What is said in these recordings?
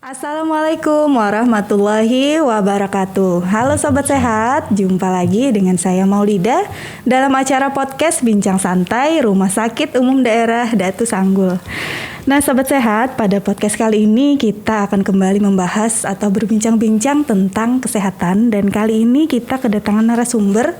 Assalamualaikum warahmatullahi wabarakatuh. Halo Sobat Sehat, jumpa lagi dengan saya Maulida dalam acara podcast Bincang Santai Rumah Sakit Umum Daerah Datu Sanggul. Nah Sobat Sehat, pada podcast kali ini kita akan kembali membahas atau berbincang-bincang tentang kesehatan. Dan kali ini kita kedatangan narasumber.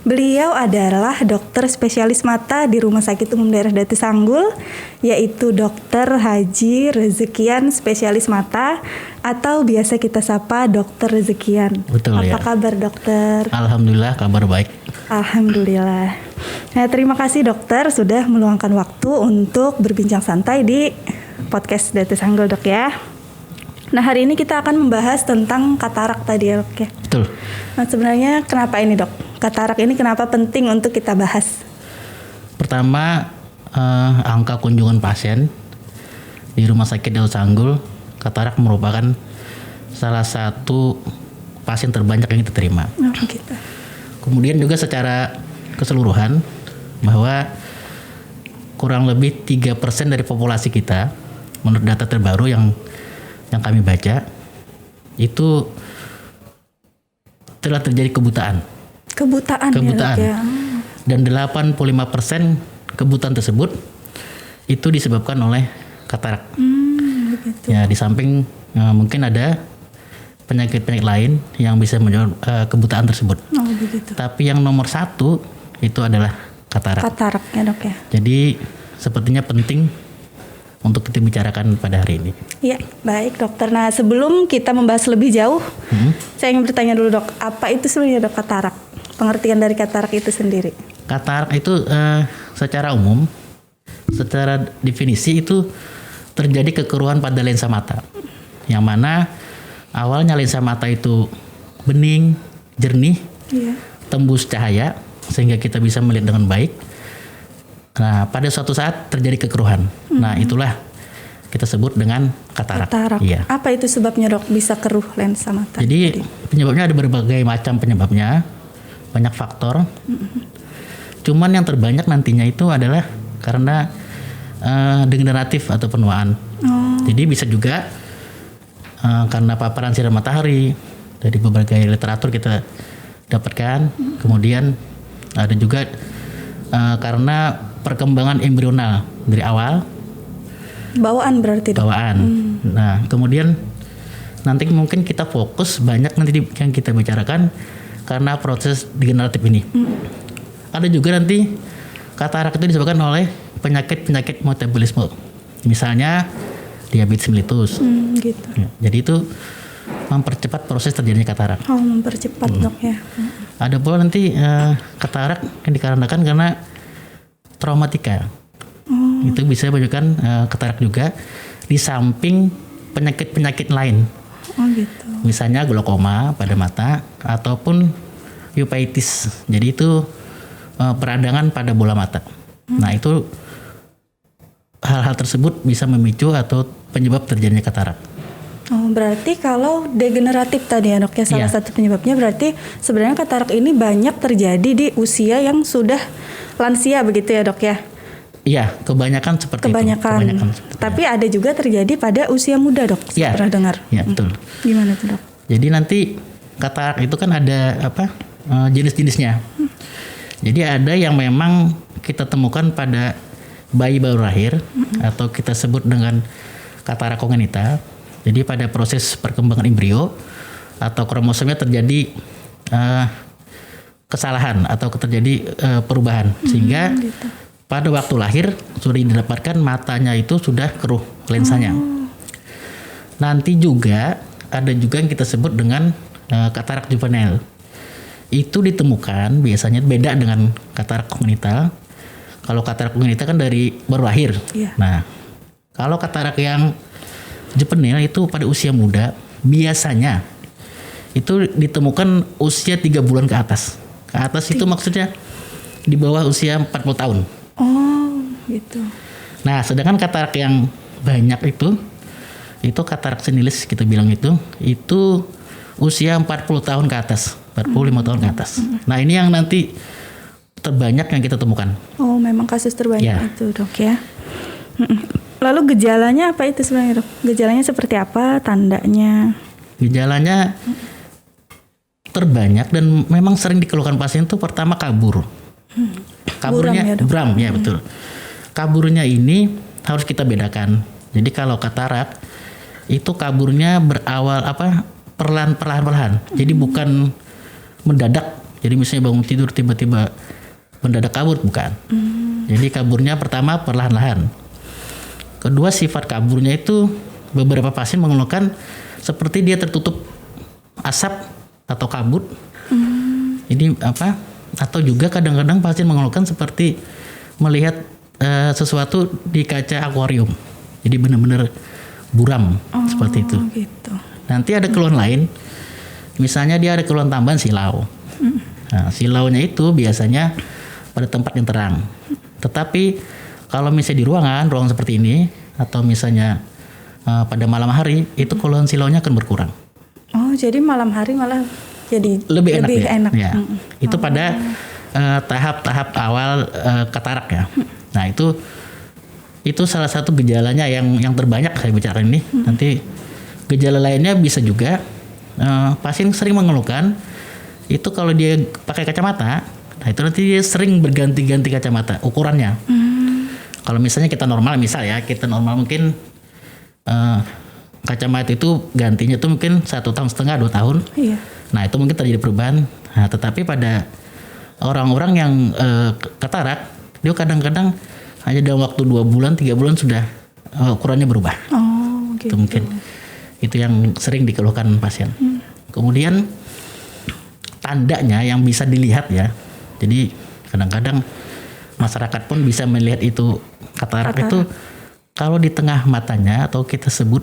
Beliau adalah dokter spesialis mata di Rumah Sakit Umum Daerah Datu Sanggul, yaitu Dr. Haji Rezekian, spesialis mata, atau biasa kita sapa Dr. Rezekian. Betul. Apa kabar dokter? Alhamdulillah, kabar baik. Alhamdulillah. Nah, terima kasih dokter sudah meluangkan waktu untuk berbincang santai di podcast Datu Sanggul dok ya. Nah, hari ini kita akan membahas tentang katarak tadi ya dok ya. Betul. Nah, sebenarnya kenapa ini dok? Katarak ini kenapa penting untuk kita bahas? Pertama, angka kunjungan pasien di Rumah Sakit Datu Sanggul, katarak merupakan salah satu pasien terbanyak yang kita terima. Oh, gitu. Kemudian juga secara keseluruhan bahwa kurang lebih 3% dari populasi kita, menurut data terbaru yang kami baca, itu telah terjadi kebutaan. Kebutaan. Ya. Dan 85% kebutaan tersebut itu disebabkan oleh katarak. Begitu. Ya, di samping mungkin ada penyakit-penyakit lain yang bisa menyebabkan kebutaan tersebut. Oh, begitu. Tapi yang nomor satu itu adalah katarak. Katarak ya dok ya. Jadi sepertinya penting untuk kita bicarakan pada hari ini. Iya, baik dokter. Nah, sebelum kita membahas lebih jauh, saya ingin bertanya dulu dok, apa itu sebenarnya dok katarak? Pengertian dari katarak itu sendiri. Katarak itu secara umum, secara definisi itu terjadi kekeruhan pada lensa mata. Yang mana awalnya lensa mata itu bening, jernih, tembus cahaya sehingga kita bisa melihat dengan baik. Nah, pada suatu saat terjadi kekeruhan. Nah, itulah kita sebut dengan katarak. Katarak. Iya. Apa itu sebabnya dok bisa keruh lensa mata? Jadi penyebabnya ada berbagai macam penyebabnya, banyak faktor. Cuman yang terbanyak nantinya itu adalah karena degeneratif atau penuaan. Jadi bisa juga karena paparan sinar matahari, dari berbagai literatur kita dapatkan. Kemudian ada juga karena perkembangan embrional dari awal. Bawaan berarti dok? Bawaan. Nah, kemudian nanti mungkin kita fokus banyak nanti yang kita bicarakan karena proses degeneratif ini. Ada juga nanti katarak itu disebabkan oleh penyakit-penyakit metabolisme. Misalnya diabetes mellitus. Gitu. Ya, jadi itu mempercepat proses terjadinya katarak. Oh, mempercepat dok ya. Ada pula nanti katarak yang dikarenakan karena traumatika. Itu bisa menyebabkan katarak juga di samping penyakit-penyakit lain. Oh gitu. Misalnya glaukoma pada mata ataupun uveitis. Jadi itu peradangan pada bola mata. Nah, itu hal-hal tersebut bisa memicu atau penyebab terjadinya katarak. Oh, berarti kalau degeneratif tadi ya dok ya, salah satu penyebabnya berarti sebenarnya katarak ini banyak terjadi di usia yang sudah lansia begitu ya dok ya? Iya, kebanyakan seperti itu. Tapi ada juga terjadi pada usia muda dok, saya pernah dengar. Iya, betul. Gimana tuh dok? Jadi nanti katarak itu kan ada jenis-jenisnya. Jadi ada yang memang kita temukan pada bayi baru lahir atau kita sebut dengan katarak kongenita. Jadi pada proses perkembangan embrio atau kromosomnya terjadi kesalahan atau terjadi perubahan sehingga pada waktu lahir sudah didapatkan matanya itu sudah keruh lensanya. Nanti juga ada juga yang kita sebut dengan katarak juvenile. Itu ditemukan biasanya beda dengan katarak kongenital. Kalau katarak kongenital kan dari baru lahir. Nah, kalau katarak yang juvenile itu pada usia muda biasanya itu ditemukan usia 3 bulan ke atas. Ke atas itu maksudnya di bawah usia 40 tahun. Oh, gitu. Nah, sedangkan katarak yang banyak itu katarak senilis kita bilang itu usia 40 tahun ke atas, 45 tahun ke atas. Nah, ini yang nanti terbanyak yang kita temukan. Oh, memang kasus terbanyak itu, dok ya. Lalu gejalanya apa itu sebenarnya dok? Gejalanya seperti apa? Tandanya? Gejalanya terbanyak dan memang sering dikeluhkan pasien itu pertama kabur. Kaburnya buram ya betul. Kaburnya ini harus kita bedakan. Jadi kalau katarak itu kaburnya berawal perlahan-perlahan. Jadi bukan mendadak. Jadi misalnya bangun tidur tiba-tiba mendadak kabur, bukan. Jadi kaburnya pertama perlahan-lahan. Kedua, sifat kaburnya itu beberapa pasien mengeluhkan seperti dia tertutup asap atau kabut. Jadi atau juga kadang-kadang pasien mengeluhkan seperti melihat sesuatu di kaca akuarium. Jadi benar-benar buram seperti itu. Gitu. Nanti ada keluhan lain. Misalnya dia ada keluhan tambahan silau. Nah, silaunya itu biasanya pada tempat yang terang. Tetapi kalau misalnya di ruangan seperti ini atau misalnya pada malam hari itu keluhan silaunya akan berkurang. Oh, jadi malam hari malah jadi lebih enak. Ya. Itu pada tahap-tahap awal katarak ya. Nah, itu salah satu gejalanya yang terbanyak saya bicara ini. Nanti gejala lainnya bisa juga pasien sering mengeluhkan itu kalau dia pakai kacamata. Nah, itu nanti dia sering berganti-ganti kacamata ukurannya. Kalau misalnya kita normal mungkin kacamata itu gantinya tuh mungkin 1,5 tahun 2 tahun. Iya. Nah, itu mungkin terjadi perubahan. Nah, tetapi pada orang-orang yang katarak, dia kadang-kadang hanya dalam waktu 2 bulan, 3 bulan sudah ukurannya berubah. Oh, gitu. Itu mungkin itu yang sering dikeluhkan pasien. Kemudian tandanya yang bisa dilihat ya. Jadi kadang-kadang masyarakat pun bisa melihat itu katarak itu kalau di tengah matanya atau kita sebut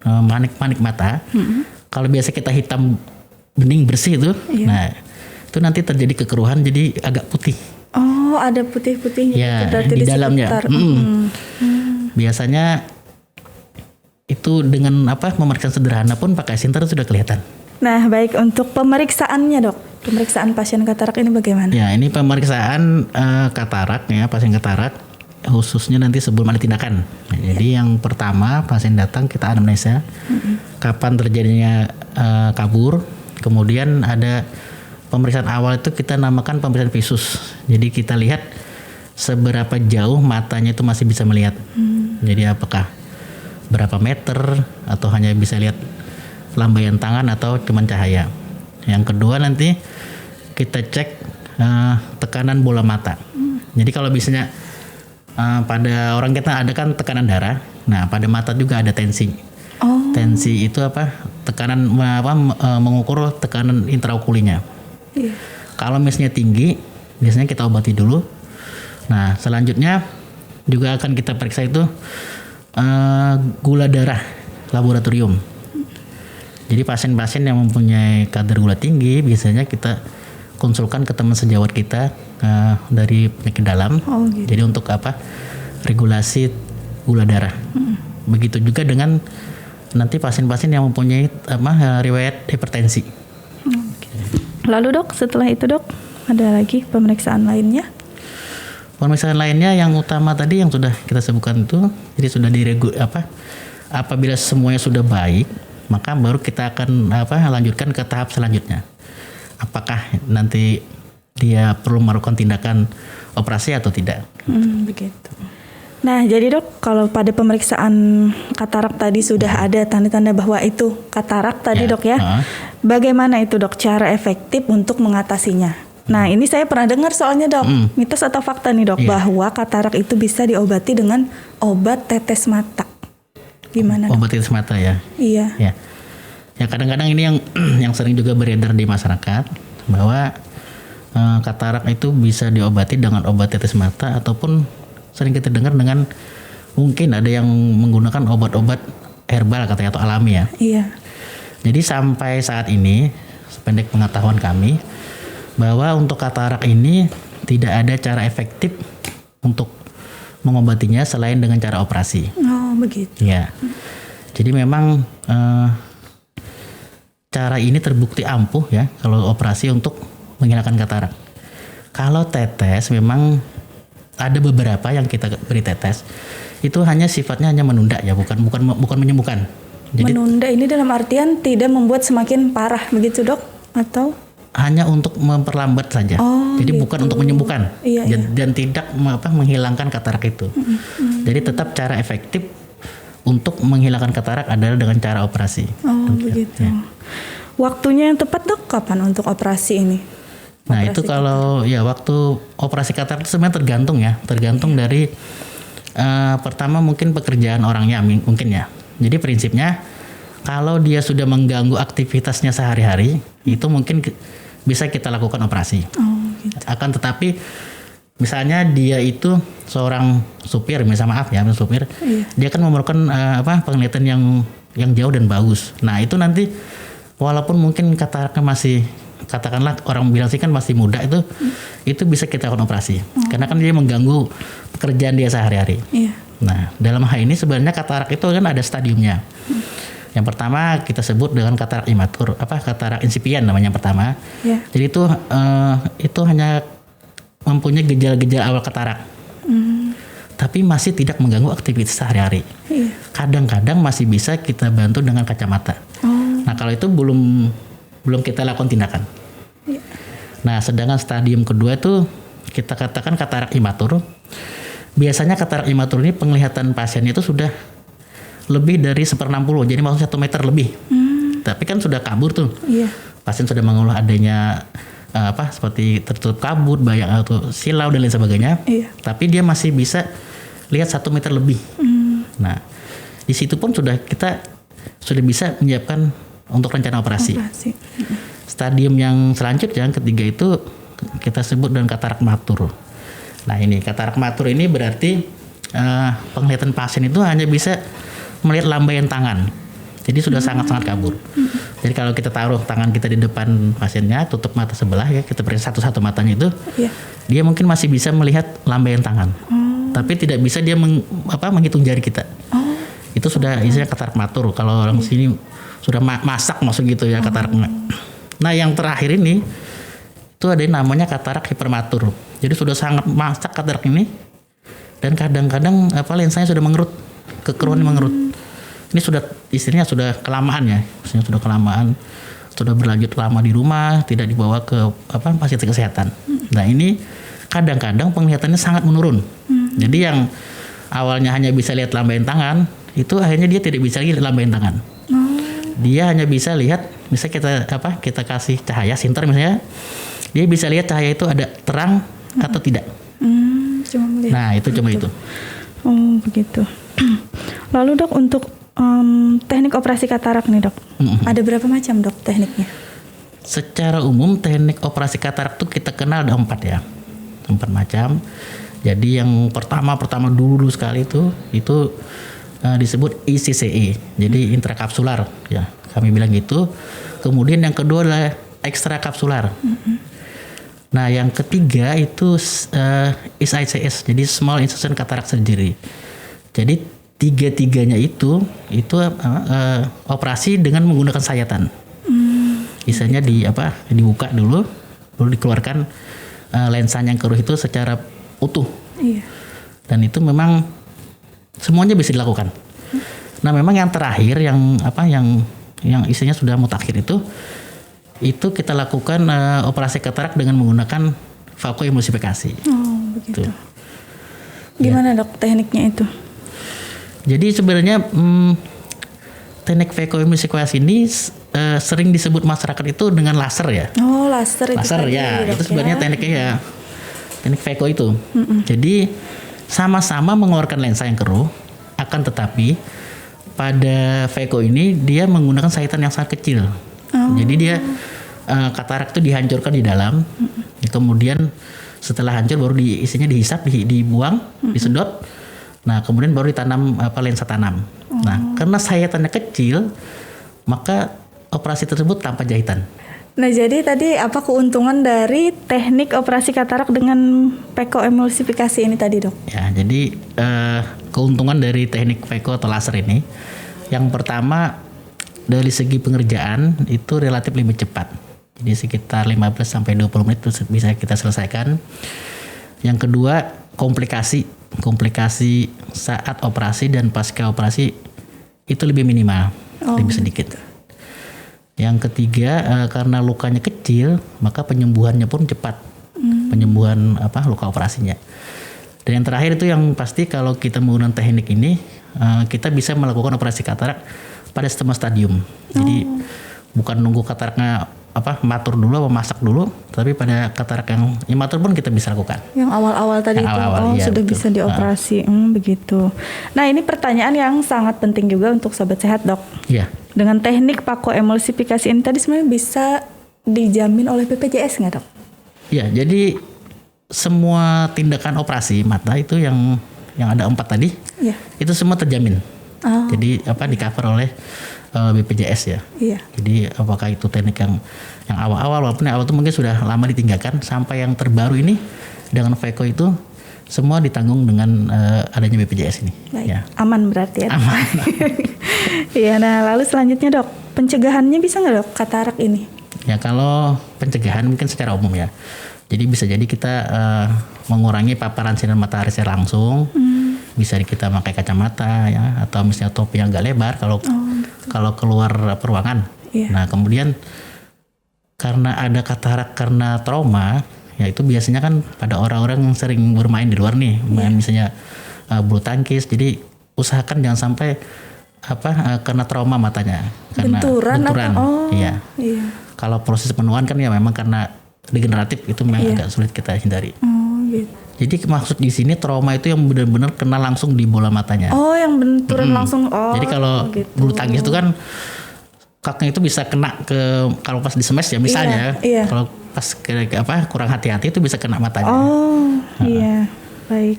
manik-manik mata. Kalau biasa kita hitam bening bersih itu, nah itu nanti terjadi kekeruhan jadi agak putih. Oh, ada putih-putihnya Ya, berarti di dalamnya. Biasanya itu dengan pemeriksaan sederhana pun pakai sinter sudah kelihatan. Nah, baik, untuk pemeriksaannya dok, pemeriksaan pasien katarak ini bagaimana? Ya, ini pemeriksaan katarak ya, pasien katarak khususnya nanti sebelum ada tindakan. Nah, jadi yang pertama pasien datang kita anamnesa, kapan terjadinya kabur, kemudian ada pemeriksaan awal itu kita namakan pemeriksaan visus. Jadi kita lihat seberapa jauh matanya itu masih bisa melihat. Jadi apakah berapa meter atau hanya bisa lihat lambaian tangan atau cuma cahaya. Yang kedua nanti kita cek tekanan bola mata. Jadi kalau biasanya pada orang kita ada kan tekanan darah. Nah, pada mata juga ada tensi. Tensi itu tekanan mengukur tekanan intraokulinya. Kalau misalnya tinggi, biasanya kita obati dulu. Nah, selanjutnya juga akan kita periksa itu gula darah laboratorium. Jadi pasien-pasien yang mempunyai kadar gula tinggi biasanya kita konsulkan ke teman sejawat kita dari penyakit dalam. Gitu. Jadi untuk regulasi gula darah. Begitu juga dengan nanti pasien-pasien yang mempunyai riwayat hipertensi. Lalu dok, setelah itu dok, ada lagi pemeriksaan lainnya? Pemeriksaan lainnya yang utama tadi yang sudah kita sebutkan itu, jadi sudah apabila semuanya sudah baik, maka baru kita akan lanjutkan ke tahap selanjutnya. Apakah nanti dia perlu melakukan tindakan operasi atau tidak? Begitu. Nah, jadi dok, kalau pada pemeriksaan katarak tadi sudah ada tanda-tanda bahwa itu katarak tadi dok ya, bagaimana itu dok cara efektif untuk mengatasinya? Nah, ini saya pernah dengar soalnya dok, mitos atau fakta nih dok, bahwa katarak itu bisa diobati dengan obat tetes mata. Gimana? Obat tetes mata ya? Iya. Ya kadang-kadang ini yang sering juga beredar di masyarakat bahwa katarak itu bisa diobati dengan obat tetes mata ataupun sering kita dengar dengan mungkin ada yang menggunakan obat-obat herbal katanya atau alami ya. Iya. Jadi sampai saat ini sependek pengetahuan kami bahwa untuk katarak ini tidak ada cara efektif untuk mengobatinya selain dengan cara operasi. Oh begitu. Ya. Jadi memang cara ini terbukti ampuh ya kalau operasi untuk menghilangkan katarak. Kalau tetes memang ada beberapa yang kita beri tetes itu hanya sifatnya hanya menunda ya, bukan menyembuhkan. Jadi menunda ini dalam artian tidak membuat semakin parah begitu dok? Atau? Hanya untuk memperlambat saja. Jadi gitu. bukan untuk menyembuhkan. Iya, dan tidak menghilangkan katarak itu. Jadi tetap cara efektif untuk menghilangkan katarak adalah dengan cara operasi. Begitu. Ya. Waktunya yang tepat dok kapan untuk operasi ini? Nah itu kalau ya waktu operasi katarak itu sebenarnya tergantung dari pertama mungkin pekerjaan orangnya mungkin ya. Jadi prinsipnya kalau dia sudah mengganggu aktivitasnya sehari-hari itu mungkin bisa kita lakukan operasi. Gitu. Akan tetapi misalnya dia itu seorang supir, supir, dia kan memerlukan penglihatan yang jauh dan bagus. Nah itu nanti walaupun mungkin kataraknya masih, katakanlah orang bilang sih kan masih muda, itu bisa kita lakukan operasi karena kan dia mengganggu pekerjaan dia sehari-hari. Nah dalam hal ini sebenarnya katarak itu kan ada stadiumnya. Yang pertama kita sebut dengan katarak imatur, katarak insipient namanya yang pertama. Jadi itu hanya mempunyai gejala-gejala awal katarak, tapi masih tidak mengganggu aktivitas sehari-hari. Kadang-kadang masih bisa kita bantu dengan kacamata. Nah kalau itu belum kita lakukan tindakan. Nah sedangkan stadium kedua itu kita katakan katarak imatur. Biasanya katarak imatur ini penglihatan pasiennya itu sudah lebih dari 1/60, jadi maksudnya 1 meter lebih. Tapi kan sudah kabur tuh. Pasien sudah mengeluh adanya seperti tertutup kabut, bayang atau silau dan lain sebagainya. Tapi dia masih bisa lihat 1 meter lebih. Nah di situ pun kita sudah bisa menyiapkan untuk rencana operasi. Stadium yang selanjutnya yang ketiga itu kita sebut dengan katarak matur. Nah ini katarak matur ini berarti penglihatan pasien itu hanya bisa melihat lambaian tangan. Jadi sudah sangat-sangat kabur. Jadi kalau kita taruh tangan kita di depan pasiennya, tutup mata sebelah ya, kita beri satu-satu matanya itu, dia mungkin masih bisa melihat lambaian tangan. Tapi tidak bisa dia menghitung jari kita. Itu sudah isinya katarak matur. Kalau orang sini sudah masak masuk gitu ya kataraknya. Nah yang terakhir ini itu ada yang namanya katarak hipermatur. Jadi sudah sangat masak katarak ini, dan kadang-kadang lensanya sudah mengerut, kekeruhan mengerut. Ini sudah istilahnya sudah kelamaan ya, maksudnya sudah kelamaan, sudah berlanjut lama di rumah, tidak dibawa ke fasilitas kesehatan. Nah ini kadang-kadang penglihatannya sangat menurun. Jadi yang awalnya hanya bisa lihat lambaian tangan, itu akhirnya dia tidak bisa lihat lambaian tangan. Dia hanya bisa lihat, misalnya kita kasih cahaya sinter misalnya, dia bisa lihat cahaya itu ada terang atau tidak. Cuma melihat. Nah itu cuma itu. Begitu. Lalu dok untuk teknik operasi katarak nih dok, ada berapa macam dok tekniknya? Secara umum teknik operasi katarak itu kita kenal ada 4 ya, 4 macam. Jadi yang pertama dulu sekali itu disebut ICCE, jadi intrakapsular ya, kami bilang gitu. Kemudian yang kedua adalah ekstrakapsular. Nah yang ketiga itu SICS, jadi small incision cataract surgery. Jadi tiga-tiganya itu operasi dengan menggunakan sayatan. Misalnya dibuka dulu, baru dikeluarkan lensanya yang keruh itu secara utuh. Dan itu memang semuanya bisa dilakukan. Nah memang yang terakhir yang isinya sudah mutakhir itu kita lakukan operasi katarak dengan menggunakan vakoemulsifikasi. Begitu. Gimana dok tekniknya itu? Jadi sebenarnya teknik vakoemulsifikasi ini sering disebut masyarakat itu dengan laser ya. Laser itu. Laser ya, itu sebenarnya tekniknya ya, teknik vako itu. Jadi sama-sama mengeluarkan lensa yang keruh, akan tetapi pada vako ini dia menggunakan sayatan yang sangat kecil. Jadi dia katarak itu dihancurkan di dalam, kemudian setelah hancur baru isinya dihisap, dibuang, disedot. Nah kemudian baru ditanam lensa tanam. Nah karena sayatannya kecil, maka operasi tersebut tanpa jahitan. Nah jadi tadi apa keuntungan dari teknik operasi katarak dengan vakoemulsifikasi ini tadi dok? Ya jadi keuntungan dari teknik vako atau laser ini, yang pertama dari segi pengerjaan itu relatif lebih cepat. Jadi sekitar 15-20 menit bisa kita selesaikan. Yang kedua komplikasi saat operasi dan pasca operasi itu lebih minimal, lebih sedikit. Yang ketiga, karena lukanya kecil, maka penyembuhannya pun cepat. Penyembuhan luka operasinya. Dan yang terakhir itu yang pasti kalau kita menggunakan teknik ini, kita bisa melakukan operasi katarak pada setengah stadium. Jadi bukan nunggu kataraknya matur dulu atau masak dulu, tapi pada katarak yang matur pun kita bisa lakukan. Yang awal-awal tadi iya, sudah betul. bisa dioperasi. Begitu. Nah, ini pertanyaan yang sangat penting juga untuk sobat sehat, Dok. Iya. Dengan teknik pako-emulsifikasi ini tadi sebenarnya bisa dijamin oleh BPJS nggak, Dok? Iya, jadi semua tindakan operasi mata itu yang ada 4 tadi, itu semua terjamin. Jadi di cover oleh BPJS ya. Iya. Jadi apakah itu teknik yang awal-awal, walaupun yang awal itu mungkin sudah lama ditinggalkan, sampai yang terbaru ini dengan VECO itu semua ditanggung dengan adanya BPJS ini. Baik. Ya. Aman berarti ya. Aman. Iya. Nah, lalu selanjutnya, Dok, pencegahannya bisa nggak, Dok, katarak ini? Ya, kalau pencegahan mungkin secara umum ya. Jadi bisa jadi kita mengurangi paparan sinar matahari secara langsung. Bisa kita pakai kacamata ya, atau misalnya topi yang agak lebar kalau keluar ruangan. Iya. Nah, kemudian karena ada katarak karena trauma, ya itu biasanya kan pada orang-orang yang sering bermain di luar nih, main misalnya bulu tangkis. Jadi usahakan jangan sampai kena trauma matanya. Karena benturan. Iya. Kalau proses penuaan kan ya memang karena degeneratif, itu memang agak sulit kita hindari. Gitu. Jadi maksud di sini trauma itu yang benar-benar kena langsung di bola matanya. Yang benturan langsung. Jadi kalau gitu. bulu tangkis itu kan kakaknya itu bisa kena kalau pas di smash ya misalnya. Iya. Kalau pas kurang hati-hati itu bisa kena matanya. Iya. Baik.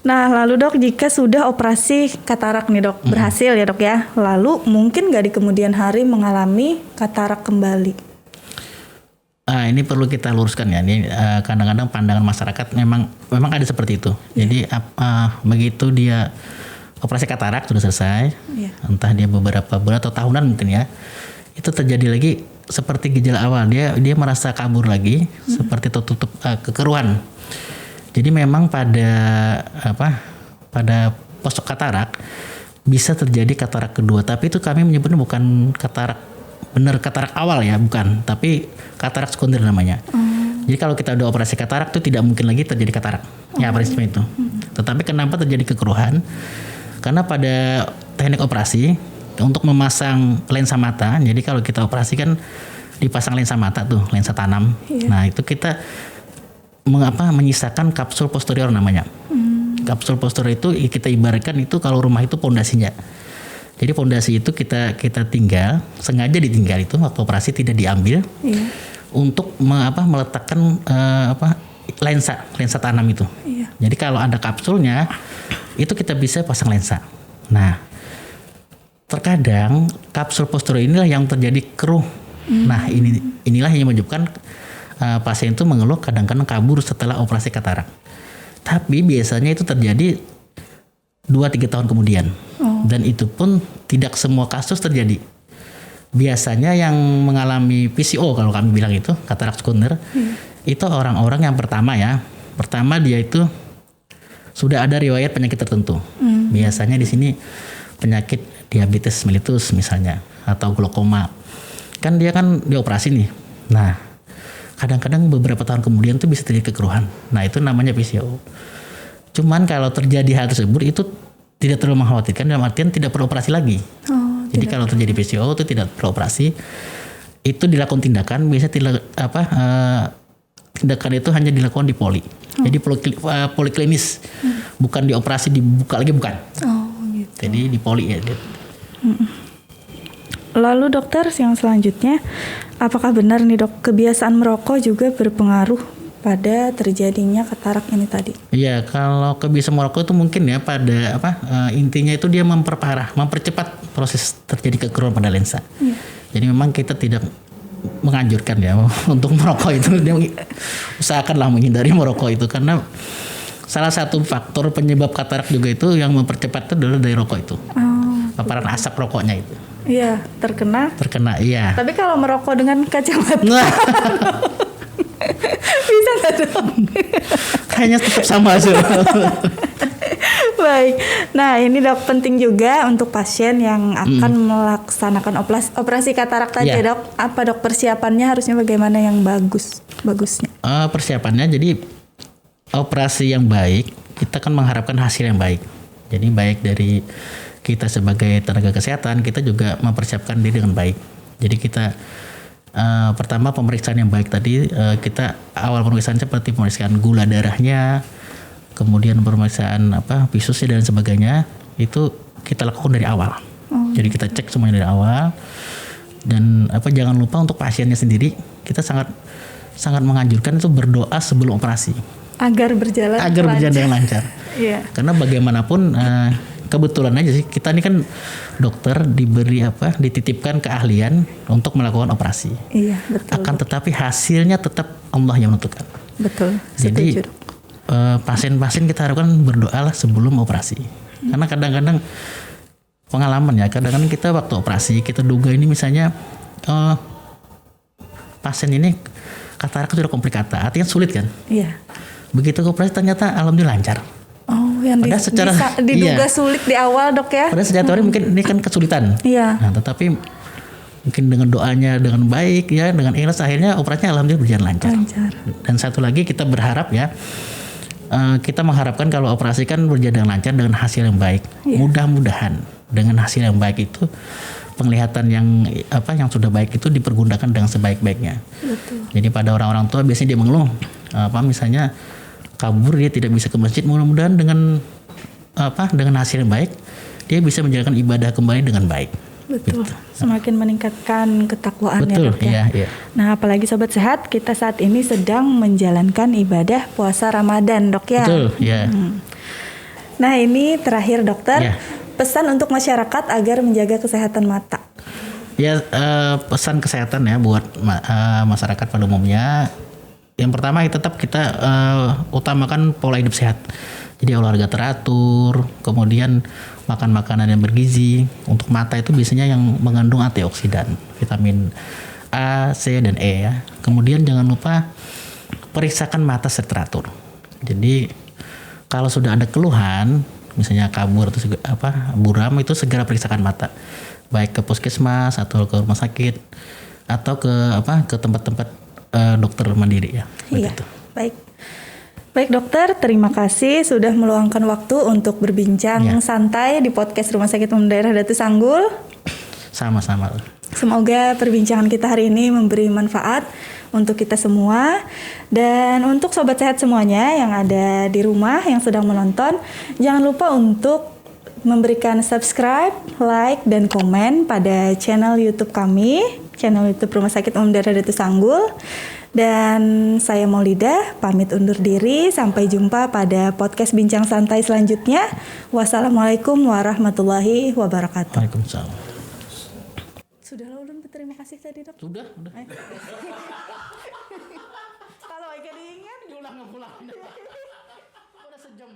Nah, lalu, Dok, jika sudah operasi katarak nih, Dok, berhasil ya, Dok ya. Lalu mungkin nggak di kemudian hari mengalami katarak kembali? Ini perlu kita luruskan ya. Ini kadang-kadang pandangan masyarakat memang ada seperti itu. Jadi begitu dia operasi katarak sudah selesai, entah dia beberapa bulan atau tahunan mungkin ya, itu terjadi lagi seperti gejala awal. Dia merasa kabur lagi, seperti tertutup kekeruhan. Jadi memang pada posok katarak bisa terjadi katarak kedua, tapi itu kami menyebutnya bukan katarak awal ya, bukan, tapi katarak sekunder namanya. Jadi kalau kita udah operasi katarak itu tidak mungkin lagi terjadi katarak. Ya, prinsipnya itu. Tetapi kenapa terjadi kekeruhan? Karena pada teknik operasi untuk memasang lensa mata, jadi kalau kita operasi kan dipasang lensa mata tuh, lensa tanam. Nah, itu kita menyisakan kapsul posterior namanya. Kapsul posterior itu kita ibaratkan itu kalau rumah itu pondasinya. Jadi pondasi itu kita tinggal, sengaja ditinggal itu waktu operasi tidak diambil untuk meletakkan lensa tanam itu. Jadi kalau ada kapsulnya itu kita bisa pasang lensa. Nah, terkadang kapsul posterior inilah yang terjadi keruh. Nah, inilah yang menyebabkan pasien itu mengeluh kadang-kadang kabur setelah operasi katarak. Tapi biasanya itu terjadi 2-3 tahun kemudian. Dan itu pun tidak semua kasus terjadi. Biasanya yang mengalami PCO, kalau kami bilang itu katarak sekunder, itu orang-orang yang pertama dia itu sudah ada riwayat penyakit tertentu. Biasanya di sini penyakit diabetes mellitus misalnya, atau glaukoma. Kan dia dioperasi nih. Nah, kadang-kadang beberapa tahun kemudian tuh bisa terjadi kekeruhan. Nah, itu namanya PCO. Cuman kalau terjadi hal tersebut itu tidak terlalu mengkhawatirkan, dalam artian tidak perlu operasi lagi. Jadi kalau terjadi PCO itu tidak perlu operasi. Itu dilakukan tindakan, biasanya tindakan itu hanya dilakukan di poli. Jadi poliklinis. Bukan dioperasi dibuka lagi, bukan. Gitu. Jadi di poli ya. Lalu, dokter, yang selanjutnya, apakah benar nih, Dok, kebiasaan merokok juga berpengaruh pada terjadinya katarak ini tadi? Iya, kalau kebiasaan merokok itu mungkin ya pada intinya itu dia mempercepat proses terjadi kekeruhan pada lensa. Jadi memang kita tidak menganjurkan ya untuk merokok itu. Dia usahakanlah menghindari merokok itu, karena salah satu faktor penyebab katarak juga itu yang mempercepat itu adalah dari rokok itu. Paparan asap rokoknya itu. Iya, terkena. Iya. Tapi kalau merokok dengan kacamata bisa nggak dok? Kayaknya tetap sama aja. Baik. Nah ini dok penting juga untuk pasien yang akan melaksanakan operasi katarak tadi Iya. dok. Apa dok persiapannya harusnya bagaimana yang bagusnya? Persiapannya jadi operasi yang baik kita kan mengharapkan hasil yang baik. Jadi baik dari kita sebagai tenaga kesehatan kita juga mempersiapkan diri dengan baik. Jadi kita pertama pemeriksaan yang baik tadi kita awal pemeriksaan seperti pemeriksaan gula darahnya, kemudian pemeriksaan visusnya dan sebagainya itu kita lakukan dari awal. Jadi kita cek semuanya dari awal dan jangan lupa untuk pasiennya sendiri kita sangat menganjurkan itu berdoa sebelum operasi Agar berjalan dengan lancar. Iya. Karena bagaimanapun kebetulan aja sih kita ini kan dokter dititipkan keahlian untuk melakukan operasi. Iya betul. Akan tetapi hasilnya tetap Allah yang menentukan. Betul. Jadi Setuju, dok. pasien-pasien kita harapkan berdoalah sebelum operasi. Karena kadang-kadang pengalaman ya, kadang-kadang kita waktu operasi kita duga ini misalnya pasien ini katarak sudah komplikata, artinya sulit kan. Iya. Begitu operasi ternyata alhamdulillah lancar. Oh, yang diduga sulit di awal dok ya? Padahal sejak teori mungkin ini kan kesulitan. Iya. Nah, tetapi mungkin dengan doanya dengan baik ya, dengan ikhlas akhirnya operasinya alhamdulillah berjalan lancar. Dan satu lagi kita berharap ya, kita mengharapkan kalau operasi kan berjalan dengan lancar dengan hasil yang baik. Iya. Mudah-mudahan dengan hasil yang baik itu penglihatan yang sudah baik itu dipergunakan dengan sebaik-baiknya. Betul. Jadi pada orang-orang tua biasanya dia mengeluh misalnya kabur dia tidak bisa ke masjid, mudah-mudahan dengan hasil yang baik dia bisa menjalankan ibadah kembali dengan baik. Betul. Gitu. Semakin meningkatkan ketakwaannya. Betul, dok ya. iya. Nah, apalagi sobat sehat, kita saat ini sedang menjalankan ibadah puasa Ramadan, dok ya. Betul, iya. Nah, ini terakhir dokter, Iya. pesan untuk masyarakat agar menjaga kesehatan mata. Ya, pesan kesehatan ya buat masyarakat pada umumnya. Yang pertama tetap kita utamakan pola hidup sehat. Jadi olahraga teratur, kemudian makan makanan yang bergizi. Untuk mata itu biasanya yang mengandung antioksidan, vitamin A, C, dan E ya. Kemudian jangan lupa periksakan mata secara teratur. Jadi kalau sudah ada keluhan, misalnya kabur atau buram, itu segera periksakan mata. Baik ke puskesmas atau ke rumah sakit atau ke tempat-tempat dokter mandiri ya. Iya. Begitu. Baik dokter, terima kasih sudah meluangkan waktu untuk berbincang Ya. santai di podcast Rumah Sakit Umum Daerah Datu Sanggul. Sama-sama. Semoga perbincangan kita hari ini memberi manfaat untuk kita semua. Dan untuk sobat sehat semuanya yang ada di rumah yang sedang menonton, jangan lupa untuk memberikan subscribe, like, dan komen pada channel YouTube kami, channel YouTube Rumah Sakit Umum Daerah Datu Sanggul. Dan saya Maulida pamit undur diri. Sampai jumpa pada podcast Bincang Santai selanjutnya. Wassalamualaikum warahmatullahi wabarakatuh. Waalaikumsalam. Sudah ulun berterima kasih tadi dok. Sudah. Kalau Eka diingat Diulang. Udah sejam.